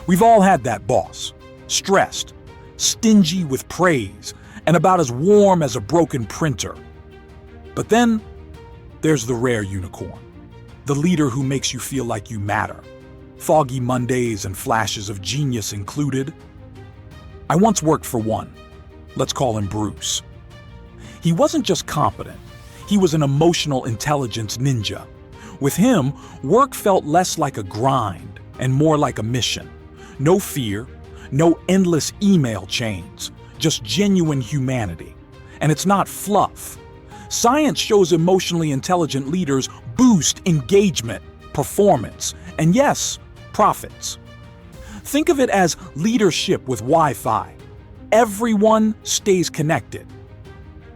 We've all had that boss, stressed, stingy with praise, and about as warm as a broken printer. But then there's the rare unicorn, the leader who makes you feel like you matter, foggy Mondays and flashes of genius included. I once worked for one. Let's call him Bruce. He wasn't just competent, he was an emotional intelligence ninja. With him, work felt less like a grind and more like a mission. No fear, no endless email chains, just genuine humanity. And it's not fluff. Science shows emotionally intelligent leaders boost engagement, performance, and yes, profits. Think of it as leadership with Wi-Fi. Everyone stays connected.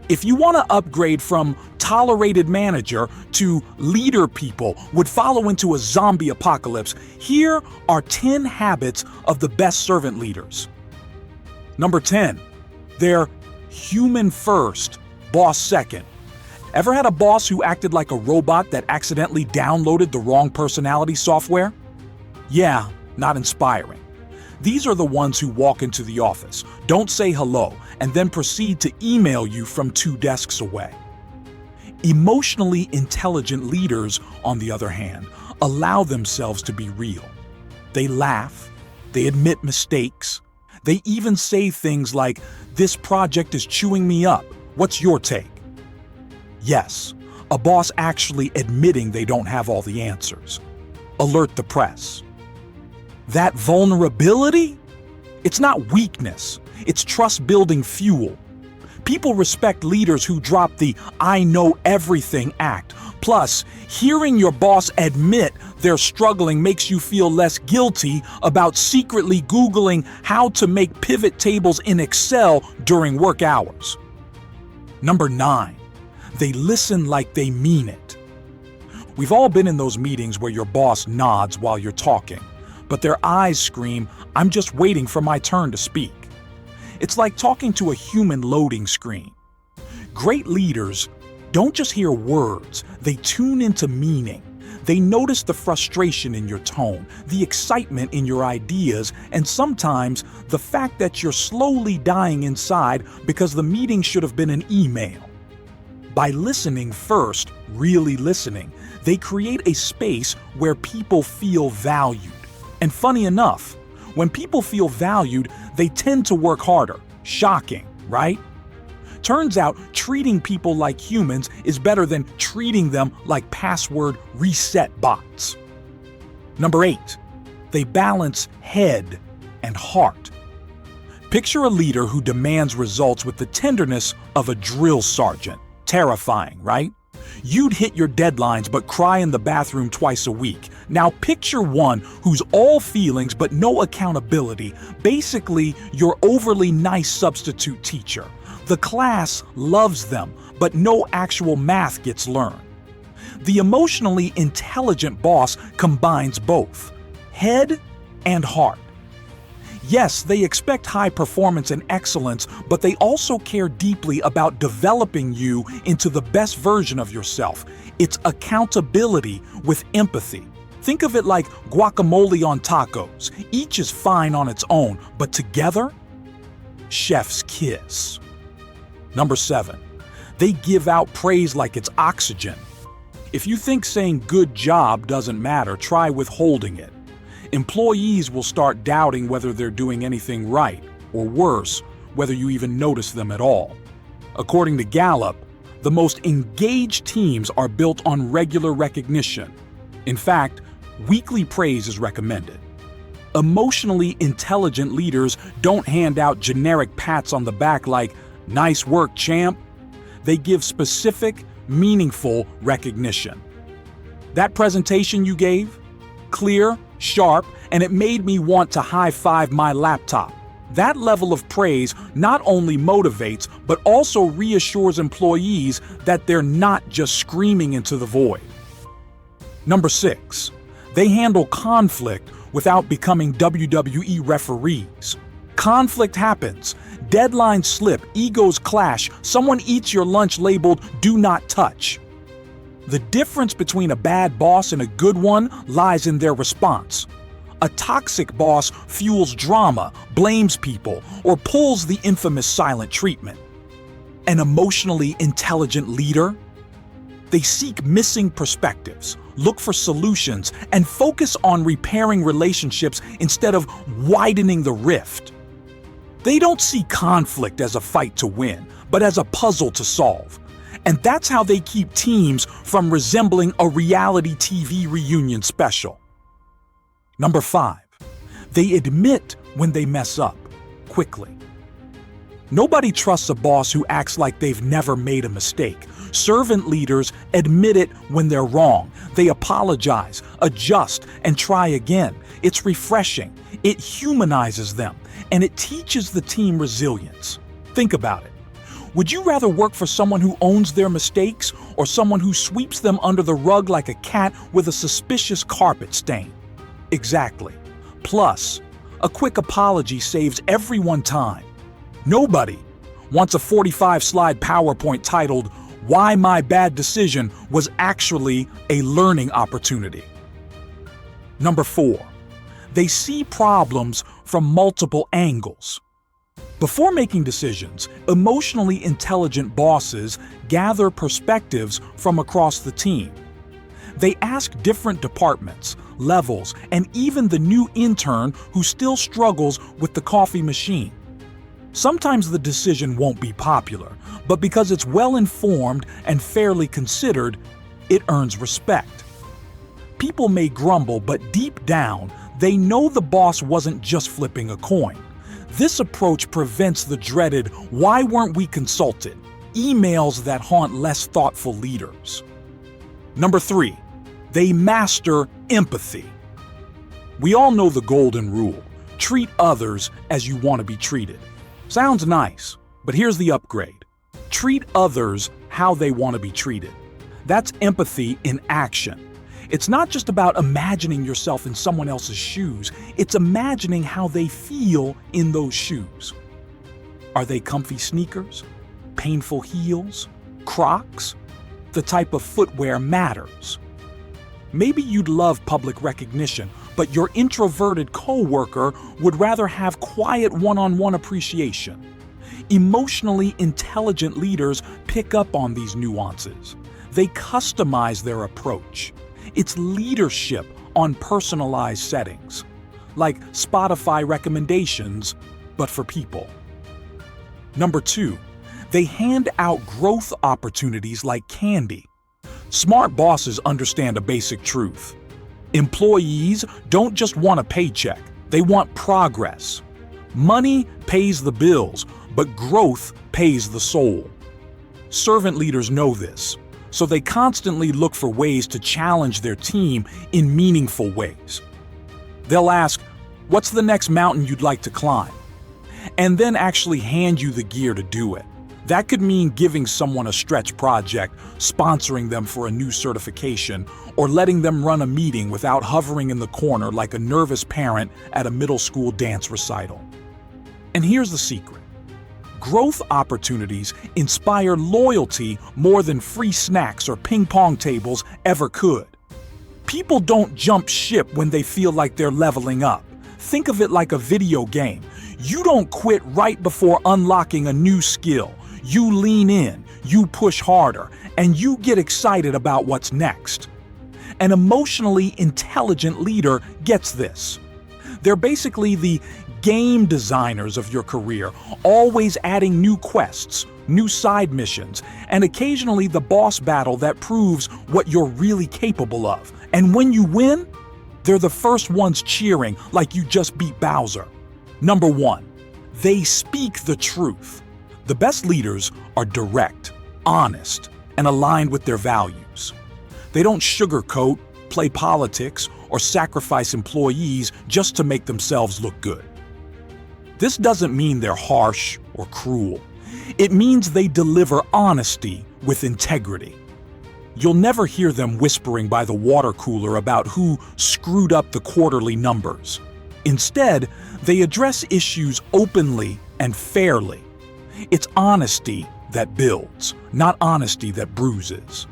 If you want to upgrade from tolerated manager to leader people would follow into a zombie apocalypse, here are 10 habits of the best servant leaders. Number 10, they're human first, boss second. Ever had a boss who acted like a robot that accidentally downloaded the wrong personality software? Yeah, not inspiring. These are the ones who walk into the office, don't say hello, and then proceed to email you from 2 desks away. Emotionally intelligent leaders, on the other hand, allow themselves to be real. They laugh, they admit mistakes, they even say things like, "This project is chewing me up. What's your take?" Yes, a boss actually admitting they don't have all the answers. Alert the press. That vulnerability? It's not weakness, it's trust-building fuel. People respect leaders who drop the "I know everything" act. Plus, hearing your boss admit they're struggling makes you feel less guilty about secretly Googling how to make pivot tables in Excel during work hours. Number 9, they listen like they mean it. We've all been in those meetings where your boss nods while you're talking, but their eyes scream, "I'm just waiting for my turn to speak." It's like talking to a human loading screen. Great leaders don't just hear words, they tune into meaning. They notice the frustration in your tone, the excitement in your ideas, and sometimes the fact that you're slowly dying inside because the meeting should have been an email. By listening first, really listening, they create a space where people feel valued. And funny enough, when people feel valued, they tend to work harder. Shocking, right? Turns out treating people like humans is better than treating them like password reset bots. Number 8, they balance head and heart. Picture a leader who demands results with the tenderness of a drill sergeant. Terrifying, right? You'd hit your deadlines but cry in the bathroom twice a week. Now picture one who's all feelings but no accountability, basically your overly nice substitute teacher. The class loves them, but no actual math gets learned. The emotionally intelligent boss combines both, head and heart. Yes, they expect high performance and excellence, but they also care deeply about developing you into the best version of yourself. It's accountability with empathy. Think of it like guacamole on tacos. Each is fine on its own, but together, chef's kiss. Number 7, they give out praise like it's oxygen. If you think saying good job doesn't matter, try withholding it. Employees will start doubting whether they're doing anything right, or worse, whether you even notice them at all. According to Gallup, the most engaged teams are built on regular recognition. In fact, weekly praise is recommended. Emotionally intelligent leaders don't hand out generic pats on the back like, "Nice work, champ." They give specific, meaningful recognition. That presentation you gave? Clear, sharp, and it made me want to high-five my laptop. That level of praise not only motivates, but also reassures employees that they're not just screaming into the void. Number 6, they handle conflict without becoming WWE referees. Conflict happens. Deadlines slip, egos clash, someone eats your lunch labeled "do not touch." The difference between a bad boss and a good one lies in their response. A toxic boss fuels drama, blames people, or pulls the infamous silent treatment. An emotionally intelligent leader? They seek missing perspectives, look for solutions, and focus on repairing relationships instead of widening the rift. They don't see conflict as a fight to win, but as a puzzle to solve. And that's how they keep teams from resembling a reality TV reunion special. Number 5, they admit when they mess up, quickly. Nobody trusts a boss who acts like they've never made a mistake. Servant leaders admit it when they're wrong. They apologize, adjust, and try again. It's refreshing. It humanizes them, and it teaches the team resilience. Think about it. Would you rather work for someone who owns their mistakes or someone who sweeps them under the rug like a cat with a suspicious carpet stain? Exactly. Plus, a quick apology saves everyone time. Nobody wants a 45-slide PowerPoint titled, "Why My Bad Decision Was Actually a Learning Opportunity." Number 4, they see problems from multiple angles. Before making decisions, emotionally intelligent bosses gather perspectives from across the team. They ask different departments, levels, and even the new intern who still struggles with the coffee machine. Sometimes the decision won't be popular, but because it's well-informed and fairly considered, it earns respect. People may grumble, but deep down, they know the boss wasn't just flipping a coin. This approach prevents the dreaded "why weren't we consulted?" emails that haunt less thoughtful leaders. Number 3, they master empathy. We all know the golden rule: treat others as you want to be treated. Sounds nice, but here's the upgrade. Treat others how they want to be treated. That's empathy in action. It's not just about imagining yourself in someone else's shoes, it's imagining how they feel in those shoes. Are they comfy sneakers? Painful heels? Crocs? The type of footwear matters. Maybe you'd love public recognition, but your introverted coworker would rather have quiet one-on-one appreciation. Emotionally intelligent leaders pick up on these nuances. They customize their approach. It's leadership on personalized settings, like Spotify recommendations, but for people. Number 2, they hand out growth opportunities like candy. Smart bosses understand a basic truth. Employees don't just want a paycheck, they want progress. Money pays the bills, but growth pays the soul. Servant leaders know this, so they constantly look for ways to challenge their team in meaningful ways. They'll ask, "What's the next mountain you'd like to climb?" and then actually hand you the gear to do it. That could mean giving someone a stretch project, sponsoring them for a new certification, or letting them run a meeting without hovering in the corner like a nervous parent at a middle school dance recital. And here's the secret. Growth opportunities inspire loyalty more than free snacks or ping pong tables ever could. People don't jump ship when they feel like they're leveling up. Think of it like a video game. You don't quit right before unlocking a new skill. You lean in, you push harder, and you get excited about what's next. An emotionally intelligent leader gets this. They're basically the game designers of your career, always adding new quests, new side missions, and occasionally the boss battle that proves what you're really capable of. And when you win, they're the first ones cheering like you just beat Bowser. Number 1, they speak the truth. The best leaders are direct, honest, and aligned with their values. They don't sugarcoat, play politics, or sacrifice employees just to make themselves look good. This doesn't mean they're harsh or cruel. It means they deliver honesty with integrity. You'll never hear them whispering by the water cooler about who screwed up the quarterly numbers. Instead, they address issues openly and fairly. It's honesty that builds, not honesty that bruises.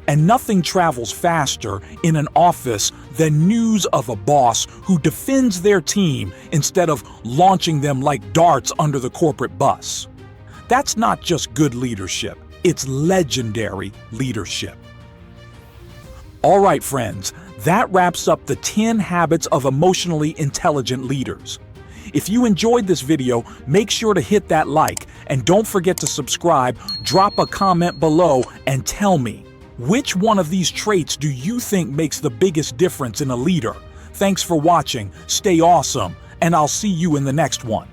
And nothing travels faster in an office than news of a boss who defends their team instead of launching them like darts under the corporate bus. That's not just good leadership, it's legendary leadership. All right, friends, that wraps up the 10 habits of emotionally intelligent leaders. If you enjoyed this video, make sure to hit that like, and don't forget to subscribe, drop a comment below, and tell me, which one of these traits do you think makes the biggest difference in a leader? Thanks for watching, stay awesome, and I'll see you in the next one.